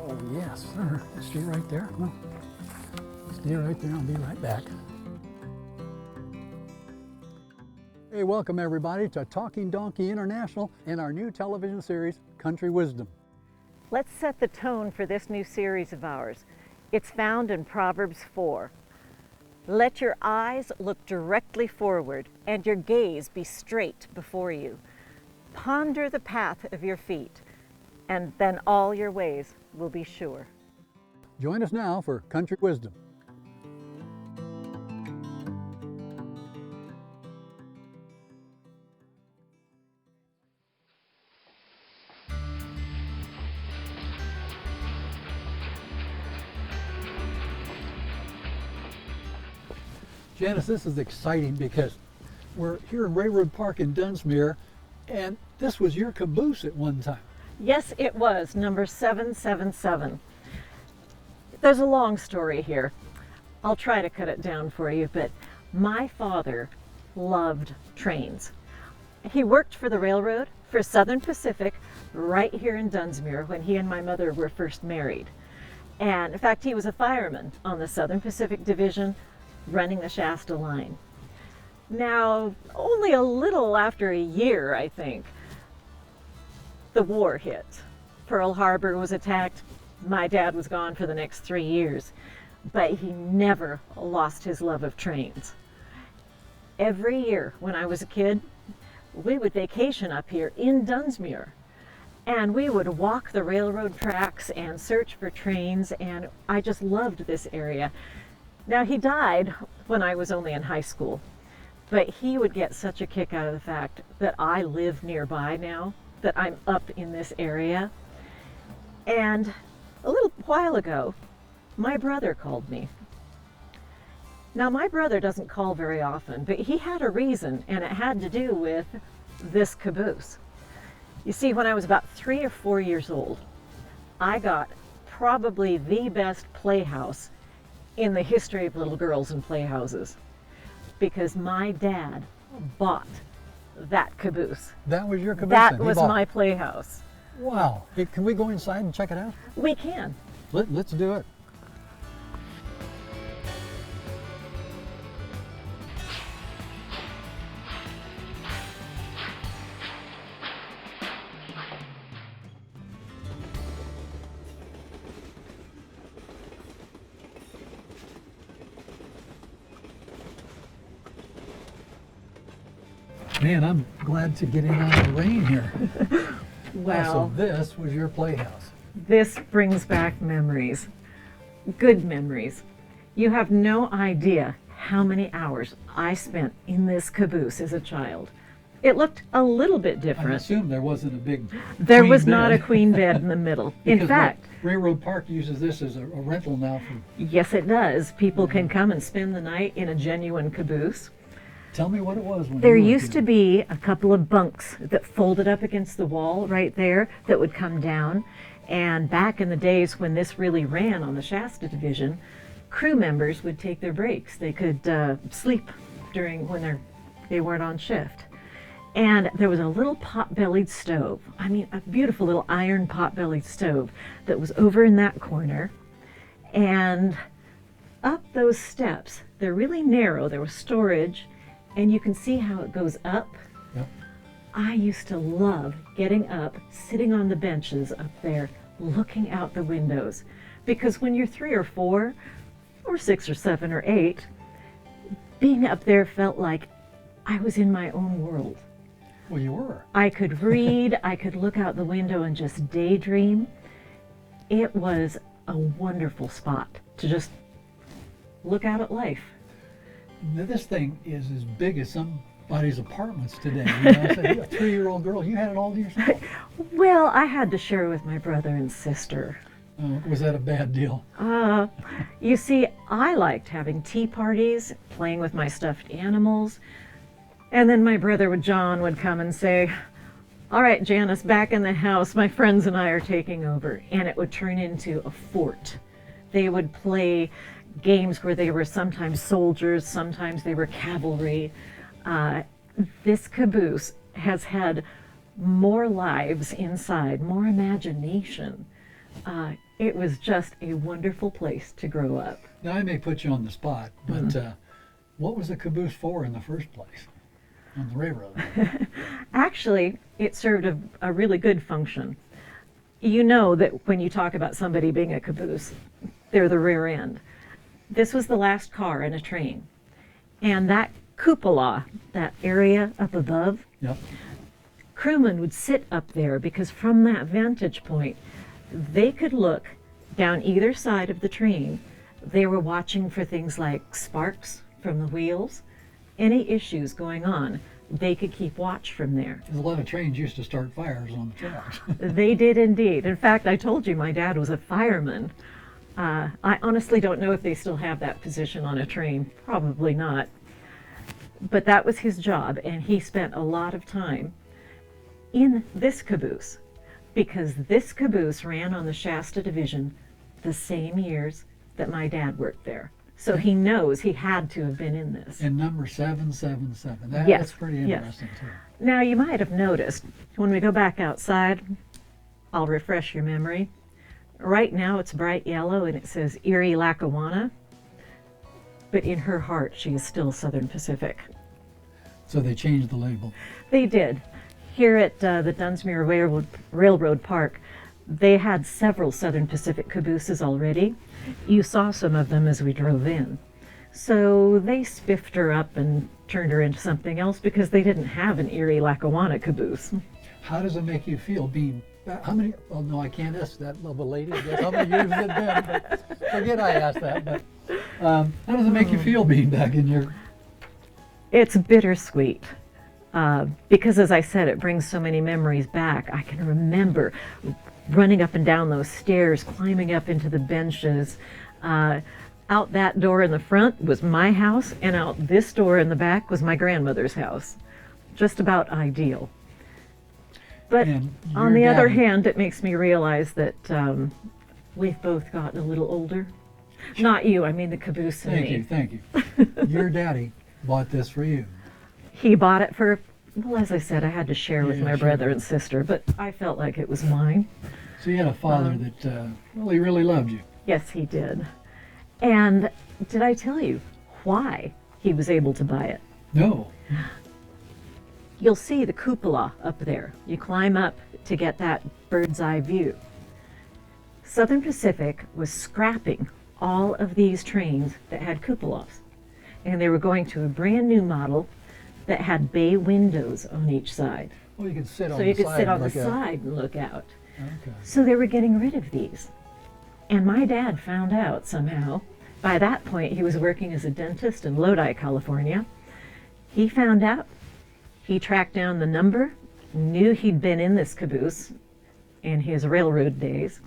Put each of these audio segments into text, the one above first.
Oh, yes, sir. Stay right there. Come on. Stay right there. I'll be right back. Hey, welcome everybody to Talking Donkey International and our new television series, Country Wisdom. Let's set the tone for this new series of ours. It's found in Proverbs 4. Let your eyes look directly forward and your gaze be straight before you. Ponder the path of your feet, and then all your ways will be sure. Join us now for Country Wisdom. Janice, this is exciting because we're here in Railroad Park in Dunsmuir, and this was your caboose at one time. Yes, it was, number 777. There's a long story here. I'll try to cut it down for you, but my father loved trains. He worked for the railroad, for Southern Pacific, right here in Dunsmuir when he and my mother were first married. And in fact, he was a fireman on the Southern Pacific Division, running the Shasta line. Now, only a little after a year, I think, the war hit. Pearl Harbor was attacked. My dad was gone for the next 3 years, but he never lost his love of trains. Every year when I was a kid, we would vacation up here in Dunsmuir, and we would walk the railroad tracks and search for trains, and I just loved this area. Now, he died when I was only in high school, but he would get such a kick out of the fact that I live nearby now, that I'm up in this area. And a little while ago, my brother called me. Now, my brother doesn't call very often, but he had a reason, and it had to do with this caboose. You see, when I was about 3 or 4 years old, I got probably the best playhouse in the history of little girls and playhouses, because my dad bought that caboose. That was your caboose? That was my playhouse. Wow. Hey, can we go inside and check it out? We can. Let's do it. Man, I'm glad to get in on the rain here. Wow. So this was your playhouse. This brings back memories. Good memories. You have no idea how many hours I spent in this caboose as a child. It looked a little bit I different. assume there wasn't a big There queen was not a bed. queen bed in the middle. In Because fact, Railroad Park uses this as a rental now. yes it does. People can come and spend the night in a genuine caboose. Tell me what it was when There you were a used to kid. be a couple of bunks that folded up against the wall right there that would come down. And back in the days when this really ran on the Shasta Division, crew members would take their breaks. They could sleep during when they weren't on shift. And there was a little pot-bellied stove. I mean, a beautiful little iron pot-bellied stove that was over in that corner. And up those steps, they're really narrow. There was storage. And you can see how it goes up. Yep. I used to love getting up, sitting on the benches up there, looking out the windows. Because when you're 3 or 4, or 6 or 7 or 8, being up there felt like I was in my own world. Well, you were. I could read, I could look out the window and just daydream. It was a wonderful spot to just look out at life. This thing is as big as somebody's apartments today. You know, so you're a 3-year-old girl, you had it all to yourself. Well, I had to share with my brother and sister. Was that a bad deal? You see, I liked having tea parties, playing with my stuffed animals, and then my brother John would come and say, "All right, Janice, back in the house, my friends and I are taking over," and it would turn into a fort. They would play games where they were sometimes soldiers, sometimes they were cavalry. This caboose has had more lives inside, more imagination. It was just a wonderful place to grow up. Now, I may put you on the spot, but what was the caboose for in the first place on the railroad? Actually, it served a really good function. You know that when you talk about somebody being a caboose, they're the rear end. This was the last car in a train. And that cupola, that area up above, Yep. crewmen would sit up there because from that vantage point, they could look down either side of the train. They were watching for things like sparks from the wheels, any issues going on. They could keep watch from there. A lot of trains used to start fires on the tracks. They did indeed. In fact, I told you my dad was a fireman. I honestly don't know if they still have that position on a train. Probably not. But that was his job, and he spent a lot of time in this caboose because this caboose ran on the Shasta Division the same years that my dad worked there. So he knows he had to have been in this. And number 777. Yes, That's pretty yes. interesting, too. Now, you might have noticed when we go back outside, I'll refresh your memory. Right now it's bright yellow and it says Erie Lackawanna, but in her heart she is still Southern Pacific. So they changed the label. They did. Here at the Dunsmuir Railroad Park, they had several Southern Pacific cabooses already. You saw some of them as we drove in. So they spiffed her up and turned her into something else because they didn't have an Erie Lackawanna caboose. How does it make you feel being back? How many, well, no, I can't ask that of a lady. I guess how many years has it been? But forget I asked that. But how does it make you feel being back in your... It's bittersweet because, as I said, it brings so many memories back. I can remember running up and down those stairs, climbing up into the benches. Out that door in the front was my house, and out this door in the back was my grandmother's house. Just about ideal. But And on the your other daddy- hand, it makes me realize that we've both gotten a little older. Not you, I mean the caboose and me. Thank you. Your daddy bought this for you. He bought it for, well, as I said, I had to share with Yeah, my sure. brother and sister, but I felt like it was mine. So you had a father that really, really loved you. Yes, he did. And did I tell you why he was able to buy it? No. You'll see the cupola up there. You climb up to get that bird's eye view. Southern Pacific was scrapping all of these trains that had cupolas, and they were going to a brand new model that had bay windows on each side. Well, you could sit on So the you could side sit and on the look out. side and look out. Okay. So they were getting rid of these. And my dad found out somehow. By that point, he was working as a dentist in Lodi, California. He found out. He tracked down the number, knew he'd been in this caboose in his railroad days,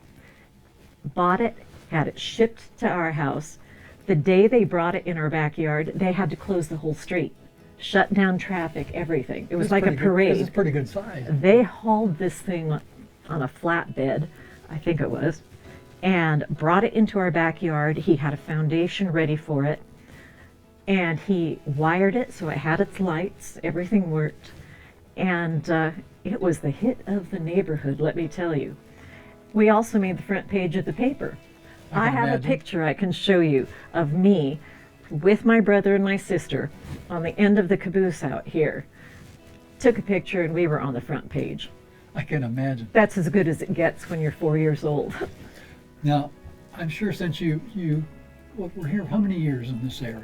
bought it, had it shipped to our house. The day they brought it in our backyard, they had to close the whole street, shut down traffic, everything. It was That's like a pretty good- 'cause parade. It's pretty good size. They hauled this thing on a flatbed, I think it was, and brought it into our backyard. He had a foundation ready for it, and he wired it so it had its lights, everything worked, and it was the hit of the neighborhood, let me tell you. We also made the front page of the paper. I I can have imagine. a picture I can show you of me with my brother and my sister on the end of the caboose out here. Took a picture and we were on the front page. I can imagine. That's as good as it gets when you're 4 years old. Now, I'm sure since you were here, how many years in this area?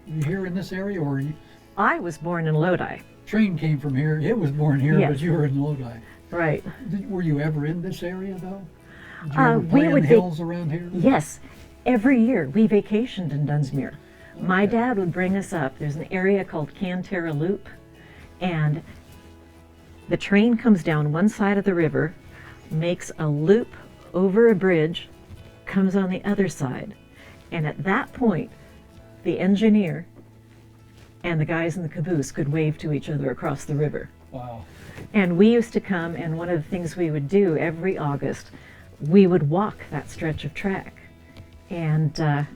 Were you here in this area, or you, I was born in Lodi. train came from here? It was born here, Yes. but you were in Lodi. Right. Were you ever in this area, though? Did you Uh, ever we play in would the be- hills around here? Yes. Every year we vacationed in Dunsmuir. My Okay. dad would bring us up. There's an area called Cantera Loop, and the train comes down one side of the river, makes a loop over a bridge, comes on the other side. And at that point, the engineer and the guys in the caboose could wave to each other across the river. Wow. And we used to come, and one of the things we would do every August, we would walk that stretch of track and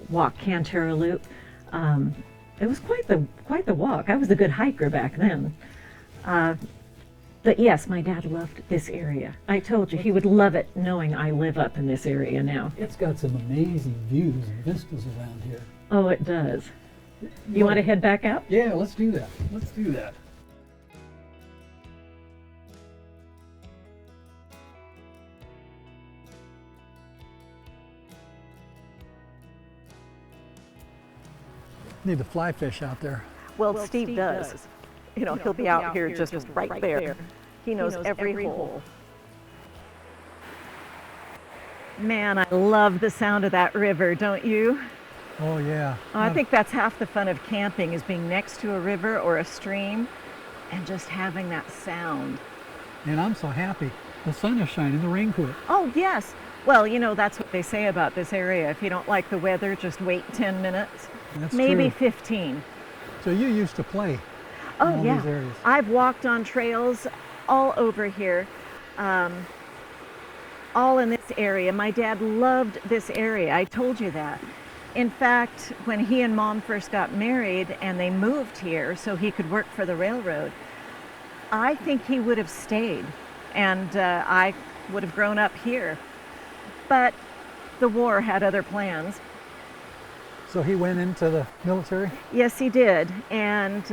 walk Cantera Loop. It was quite the walk. I was a good hiker back then. But yes, my dad loved this area. I told you he would love it knowing I live up in this area now. It's got some amazing views and vistas around here. Oh, it does. You want to head back out? Yeah, let's do that. Let's do that. Need the fly fish out there. Well, Steve does. You know, he'll be out here just right there. He knows every hole. Man, I love the sound of that river, don't you? Oh yeah. I think that's half the fun of camping, is being next to a river or a stream and just having that sound. And I'm so happy. The sun is shining, the rain quit. Oh, yes. Well, you know, that's what they say about this area. If you don't like the weather, just wait 10 minutes. That's maybe true. 15. So you used to play in Oh, all yeah. these areas. I've walked on trails all over here, all in this area. My dad loved this area. I told you that. In fact, when he and Mom first got married and they moved here so he could work for the railroad, I think he would have stayed and I would have grown up here. But the war had other plans. So he went into the military? Yes, he did. And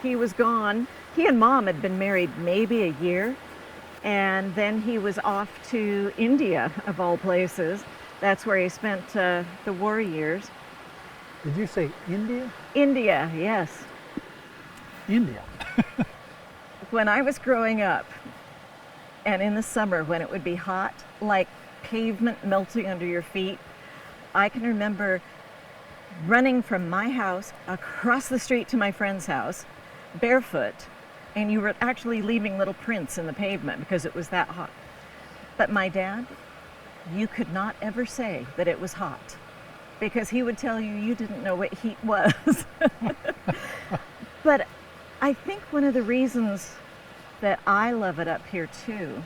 he was gone. He and Mom had been married maybe a year. And then he was off to India, of all places. That's where he spent the war years. Did you say India? India, yes. India. When I was growing up, and in the summer when it would be hot, like pavement melting under your feet, I can remember running from my house across the street to my friend's house, barefoot, and you were actually leaving little prints in the pavement because it was that hot. But my dad, you could not ever say that it was hot because he would tell you you didn't know what heat was. But I think one of the reasons that I love it up here too,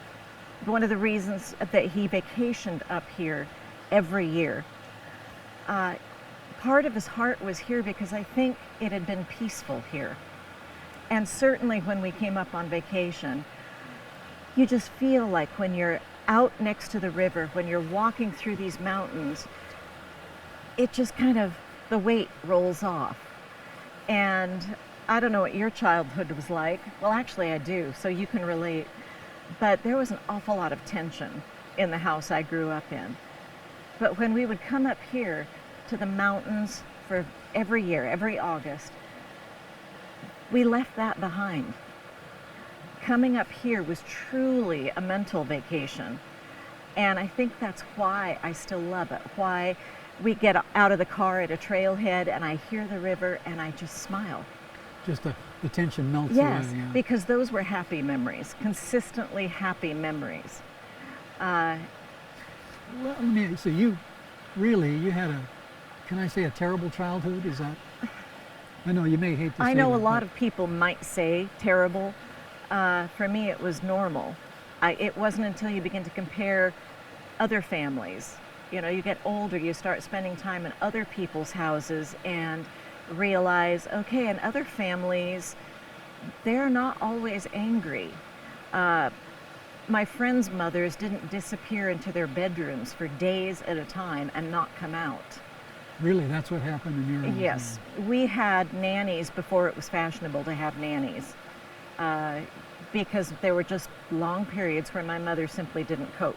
one of the reasons that he vacationed up here every year, part of his heart was here because I think it had been peaceful here. And certainly when we came up on vacation, you just feel like when you're out next to the river, when you're walking through these mountains, it just kind of, the weight rolls off. And I don't know what your childhood was like. Well, actually I do, so you can relate. But there was an awful lot of tension in the house I grew up in. But when we would come up here to the mountains for every year, every August, we left that behind. Coming up here was truly a mental vacation. And I think that's why I still love it, why we get out of the car at a trailhead and I hear the river and I just smile. Just the tension melts Yes, away. Yeah. because those were happy memories, consistently happy memories. Well, let me, so you had a, can I say a terrible childhood? Is that, I know you may hate to say I know that, a lot but of people might say terrible. For me, it was normal. It wasn't until you begin to compare other families. You know, you get older, you start spending time in other people's houses and realize, okay, in other families, they're not always angry. My friends' mothers didn't disappear into their bedrooms for days at a time and not come out. Really, that's what happened in your house? Yes, we had nannies before it was fashionable to have nannies. Because there were just long periods where my mother simply didn't cope.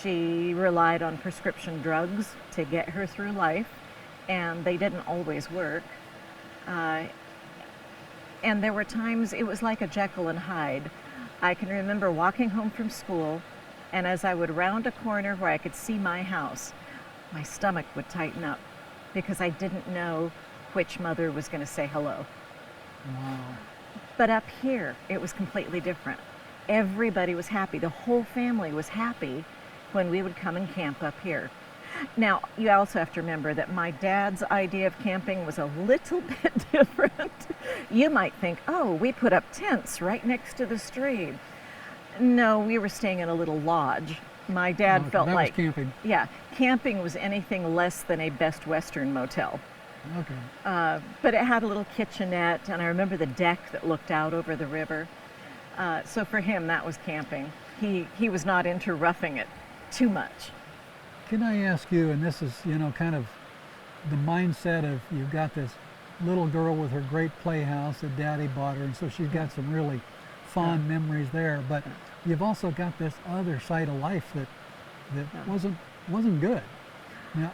She relied on prescription drugs to get her through life, and they didn't always work. And there were times it was like a Jekyll and Hyde. I can remember walking home from school, and as I would round a corner where I could see my house, my stomach would tighten up because I didn't know which mother was going to say hello. Wow. But up here, it was completely different. Everybody was happy. The whole family was happy when we would come and camp up here. Now, you also have to remember that my dad's idea of camping was a little bit different. You might think, oh, we put up tents right next to the stream. No, we were staying in a little lodge. My dad felt that like, was camping. yeah, camping was anything less than a Best Western motel. Okay. But it had a little kitchenette, and I remember the deck that looked out over the river. So for him, that was camping. He was not into roughing it too much. Can I ask you, and this is, kind of the mindset of you've got this little girl with her great playhouse that Daddy bought her, and so she's got some really fond memories there, but you've also got this other side of life that wasn't good. Now,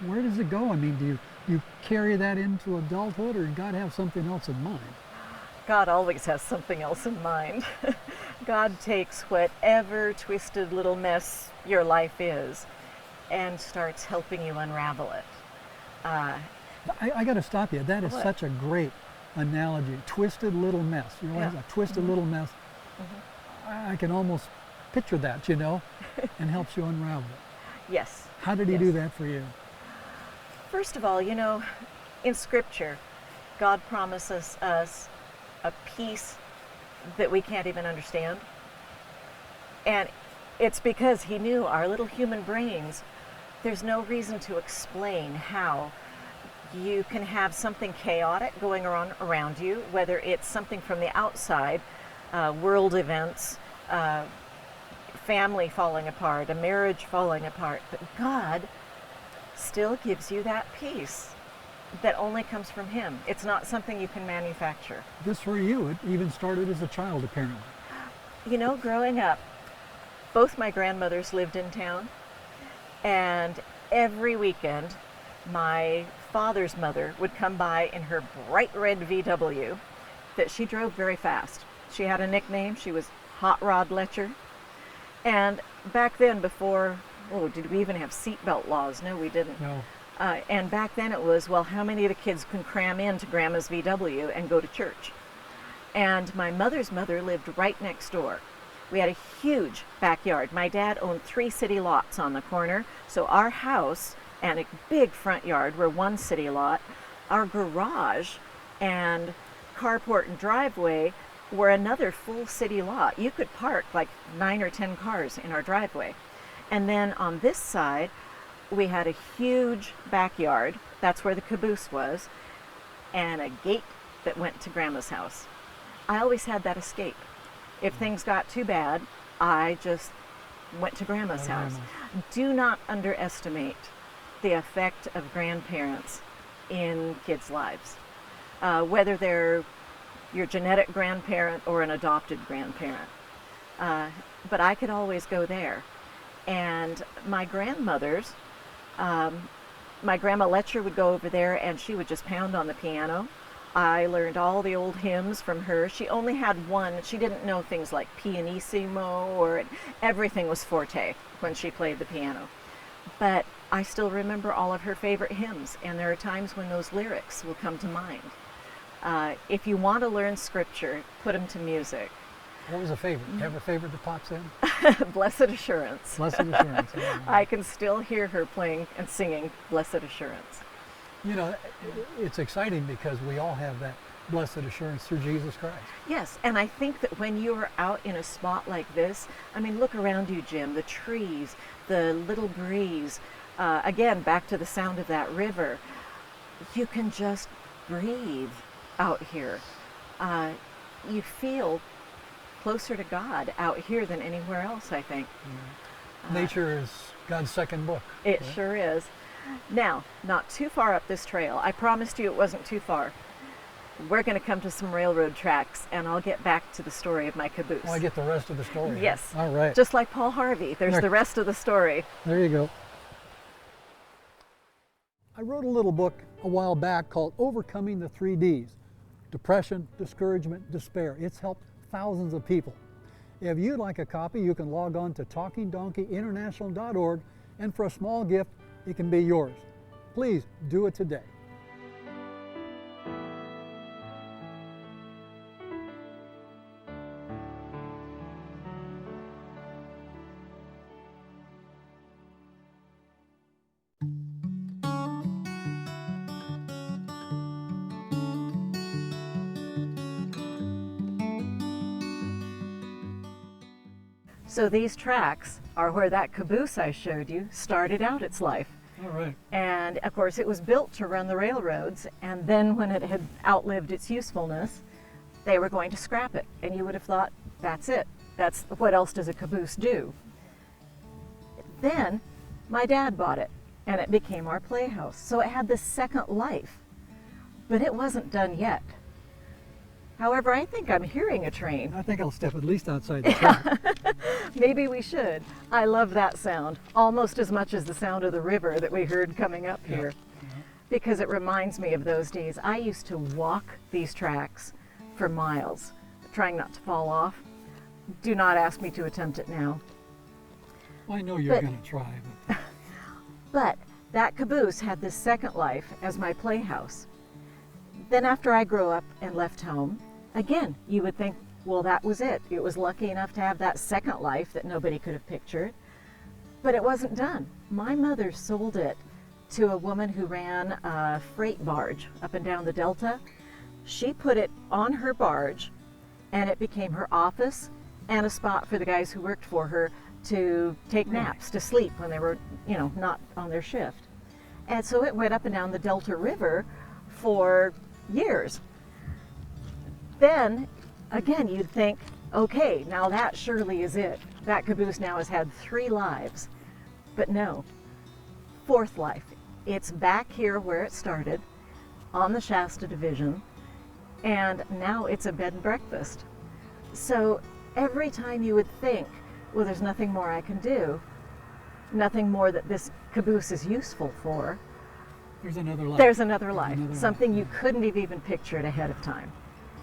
where does it go? I mean, do you carry that into adulthood, or God have something else in mind? God always has something else in mind. God takes whatever twisted little mess your life is and starts helping you unravel it. I got to stop you. That is such a great analogy. Twisted little mess. You realize a twisted little mess. I can almost picture that, and helps you unravel it. Yes. How did he do that for you? First of all, in Scripture, God promises us a peace that we can't even understand. And it's because he knew our little human brains, there's no reason to explain how you can have something chaotic going on around you, whether it's something from the outside, world events, family falling apart, a marriage falling apart, but God still gives you that peace that only comes from him. It's not something you can manufacture. This for you, it even started as a child, apparently. Growing up, both my grandmothers lived in town, and every weekend my father's mother would come by in her bright red VW that she drove very fast. She had a nickname. She was Hot Rod Letcher. And back then, before, did we even have seatbelt laws? No, we didn't. No. And back then it was, how many of the kids can cram into Grandma's VW and go to church? And my mother's mother lived right next door. We had a huge backyard. My dad owned 3 city lots on the corner, so our house and a big front yard were one city lot. Our garage and carport and driveway were another full city lot. You could park like 9 or 10 cars in our driveway. And then on this side, we had a huge backyard. That's where the caboose was, and a gate that went to Grandma's house. I always had that escape. If things got too bad, I just went to Grandma's house. Do not underestimate the effect of grandparents in kids' lives, whether they're your genetic grandparent or an adopted grandparent. But I could always go there. And my grandmothers, my grandma Letcher would go over there and she would just pound on the piano. I learned all the old hymns from her. She only had one. She didn't know things like pianissimo, or everything was forte when she played the piano. But I still remember all of her favorite hymns, and there are times when those lyrics will come to mind. If you want to learn scripture, put them to music. What was a favorite? You have a favorite that pops in? Blessed Assurance. Blessed Assurance. I can still hear her playing and singing Blessed Assurance. It's exciting because we all have that blessed assurance through Jesus Christ. Yes, and I think that when you are out in a spot like this, look around you, Jim, the trees, the little breeze, again, back to the sound of that river, you can just breathe out here. You feel closer to God out here than anywhere else, I think. Nature is God's second book. It sure is. Now, not too far up this trail. I promised you it wasn't too far. We're going to come to some railroad tracks, and I'll get back to the story of my caboose. Oh, I get the rest of the story. Yes. All right. Just like Paul Harvey, there's the rest of the story. There you go. I wrote a little book a while back called Overcoming the 3 Ds. Depression, discouragement, despair. It's helped thousands of people. If you'd like a copy, you can log on to talkingdonkeyinternational.org, and for a small gift, it can be yours. Please do it today. So these tracks are where that caboose I showed you started out its life. All right. And of course, it was built to run the railroads. And then when it had outlived its usefulness, they were going to scrap it. And you would have thought, that's it. That's what else does a caboose do? Then my dad bought it, and it became our playhouse. So it had this second life, but it wasn't done yet. However, I think I'm hearing a train. I think I'll step at least outside the track. Maybe we should. I love that sound, almost as much as the sound of the river that we heard coming up here, because it reminds me of those days. I used to walk these tracks for miles, trying not to fall off. Do not ask me to attempt it now. Well, I know you're going to try. But that caboose had this second life as my playhouse. Then after I grew up and left home, again, you would think, well, that was it. It was lucky enough to have that second life that nobody could have pictured. But it wasn't done. My mother sold it to a woman who ran a freight barge up and down the Delta. She put it on her barge, and it became her office and a spot for the guys who worked for her to take naps, to sleep when they were, not on their shift. And so it went up and down the Delta River for years. Then, again, you'd think, okay, now that surely is it. That caboose now has had 3 lives. But no, 4th life. It's back here where it started, on the Shasta Division, and now it's a bed and breakfast. So every time you would think, well, there's nothing more I can do, nothing more that this caboose is useful for, there's another life. There's another life, something you couldn't have even pictured ahead of time,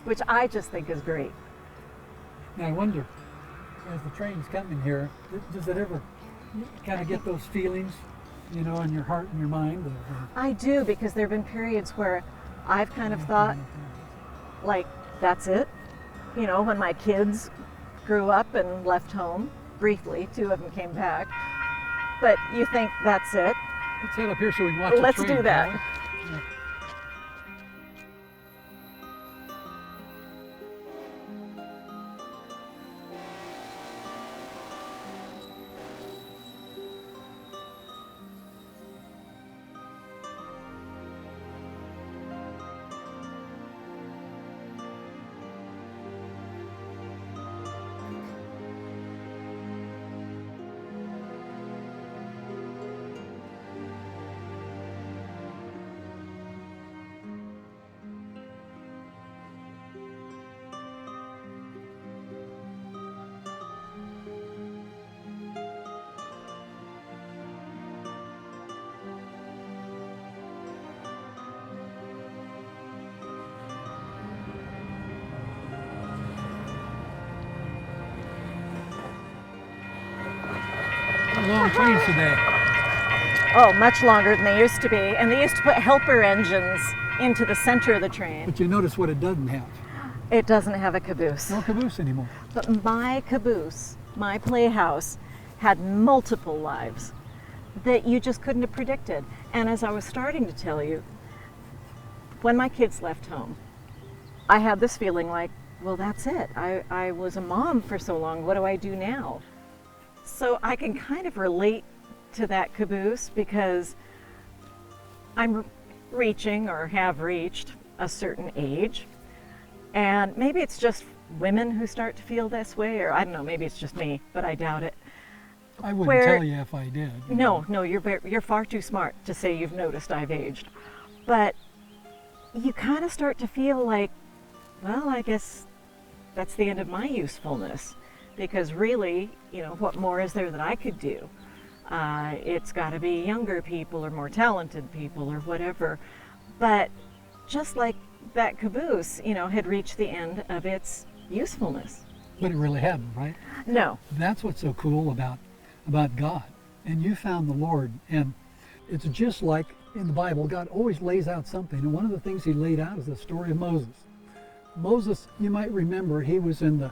which I just think is great. Now I wonder, as the train's coming here, does it ever kind of get those feelings, in your heart and your mind? I do, because there have been periods where I've kind of thought, like, that's it. When my kids grew up and left home, briefly, 2 of them came back, but you think, that's it. Let's head up here so we can watch the train. Let's do that. Yeah. Long trains today. Oh, much longer than they used to be. And they used to put helper engines into the center of the train. But you notice what it doesn't have. It doesn't have a caboose. No caboose anymore. But my caboose, my playhouse, had multiple lives that you just couldn't have predicted. And as I was starting to tell you, when my kids left home, I had this feeling like, well, that's it. I was a mom for so long. What do I do now? So I can kind of relate to that caboose, because I'm reaching, or have reached, a certain age. And maybe it's just women who start to feel this way, or I don't know, maybe it's just me, but I doubt it. I wouldn't tell you if I did. No, you're far too smart to say you've noticed I've aged. But you kind of start to feel like, well, I guess that's the end of my usefulness. Because really, what more is there that I could do? It's got to be younger people or more talented people or whatever. But just like that caboose, had reached the end of its usefulness. But it really hadn't, right? No. That's what's so cool about God. And you found the Lord. And it's just like in the Bible, God always lays out something. And one of the things he laid out is the story of Moses. Moses, you might remember, he was in the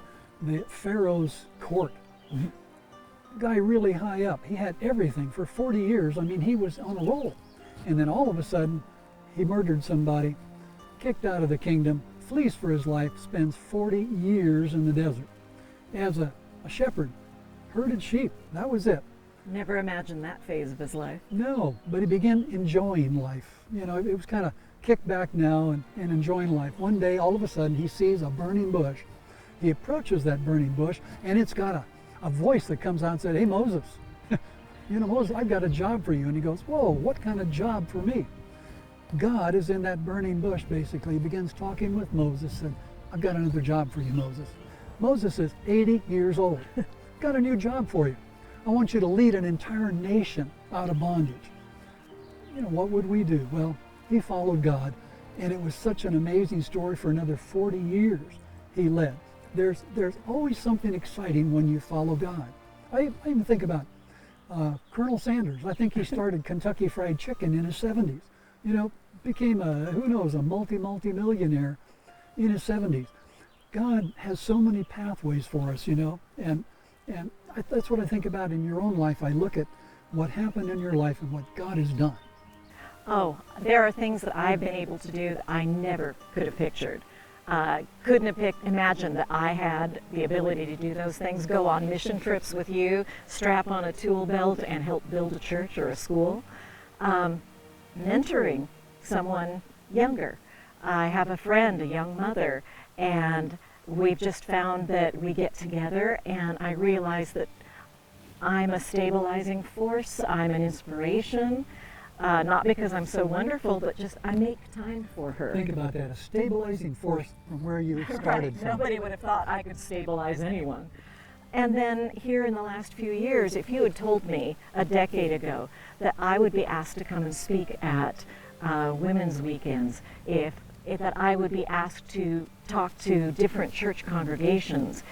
Pharaoh's court. Guy really high up. He had everything for 40 years. I mean, he was on a roll. And then all of a sudden, he murdered somebody, kicked out of the kingdom, flees for his life, spends 40 years in the desert as a shepherd, herded sheep. That was it. Never imagined that phase of his life. No, but he began enjoying life. You know, it was kind of kicked back now and enjoying life. One day, all of a sudden, he sees a burning bush. He approaches that burning bush, and it's got a voice that comes out and said, "Hey, Moses, you know, Moses, I've got a job for you." And he goes, "Whoa, what kind of job for me?" God is in that burning bush, basically. He begins talking with Moses, and "I've got another job for you, Moses." Moses is 80 years old. "Got a new job for you. I want you to lead an entire nation out of bondage." You know, what would we do? Well, he followed God, and it was such an amazing story. For another 40 years he led. There's always something exciting when you follow God. I even think about Colonel Sanders. I think he started Kentucky Fried Chicken in his 70s. You know, became a multi-millionaire in his 70s. God has so many pathways for us, you know, and that's what I think about in your own life. I look at what happened in your life and what God has done. Oh, there are things that I've been able to do that I never could have pictured. Couldn't have imagined that I had the ability to do those things, go on mission trips with you, strap on a tool belt and help build a church or a school. Mentoring someone younger. I have a friend, a young mother, and we've just found that we get together and I realize that I'm a stabilizing force, I'm an inspiration. Not because I'm so wonderful, but just I make time for her. Think about that, a stabilizing force from where you started Right. from. Nobody would have thought I could stabilize anyone. And then here in the last few years, if you had told me a decade ago that I would be asked to come and speak at women's weekends, that I would be asked to talk to different church congregations,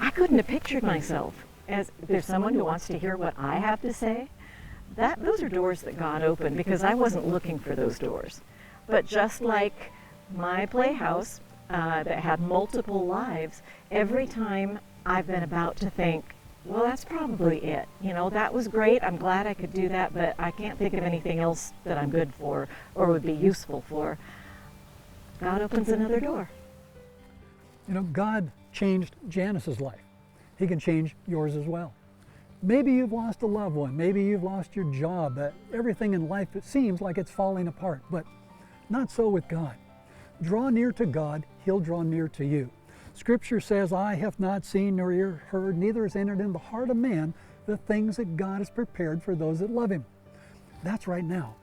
I couldn't have pictured myself as there's someone who wants to hear what I have to say. Those are doors that God opened because I wasn't looking for those doors. But just like my playhouse that had multiple lives, every time I've been about to think, well, that's probably it. You know, that was great. I'm glad I could do that, but I can't think of anything else that I'm good for or would be useful for. God opens another door. You know, God changed Janice's life. He can change yours as well. Maybe you've lost a loved one. Maybe you've lost your job. Everything in life, it seems like it's falling apart, but not so with God. Draw near to God, He'll draw near to you. Scripture says, "Eye hath not seen nor ear heard, neither has entered in the heart of man the things that God has prepared for those that love Him." That's right now.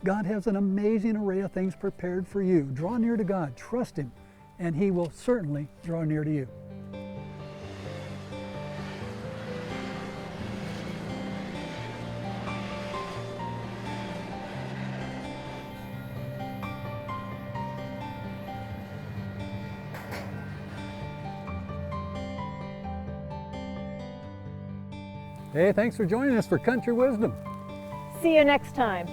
God has an amazing array of things prepared for you. Draw near to God, trust Him, and He will certainly draw near to you. Hey, thanks for joining us for Country Wisdom. See you next time.